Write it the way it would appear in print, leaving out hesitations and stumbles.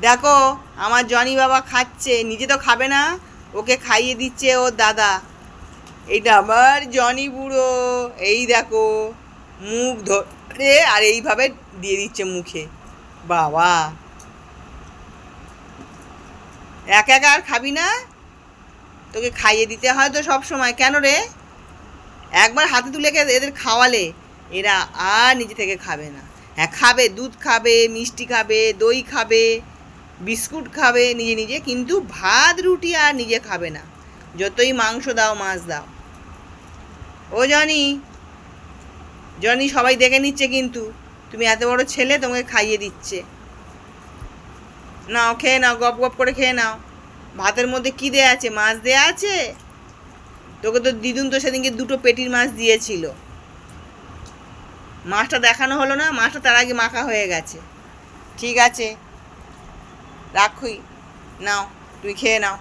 দেখো আমার জনি বাবা খাচ্ছে, নিজে তো খাবে না, ওকে খাইয়ে দিচ্ছে ওর দাদা। এইটা আমার জনি বুড়ো, এই দেখো মুখ ধরে আর এইভাবে দিয়ে দিচ্ছে মুখে। বাবা, একা একা আর খাবি না? তোকে খাইয়ে দিতে হয় তো সব সময়, কেন রে? একবার হাতে তুলে এদের খাওয়ালে এরা আর নিজে থেকে খাবে না। হ্যাঁ খাবে, দুধ খাবে, মিষ্টি খাবে, দই খাবে, বিস্কুট খাবে নিজে নিজে, কিন্তু ভাত রুটি আর নিজে খাবে না, যতই মাংস দাও মাছ দাও। ও জনি, জনি সবাই দেখে নিচ্ছে কিন্তু, তুমি এত বড় ছেলে, তোমাকে খাইয়ে দিচ্ছে। নাও খেয়ে নাও, গপ গপ করে খেয়ে নাও। ভাতের মধ্যে কি দেয়া আছে? মাছ দেয়া আছে? তোকে তো দিদুন তো সেদিনকে দুটো পেটির মাছ দিয়েছিল, মাছটা দেখানো হলো না, মাছটা তার আগে মাখা হয়ে গেছে। ঠিক আছে, রাখুই, নাও তুমি খেয়ে নাও।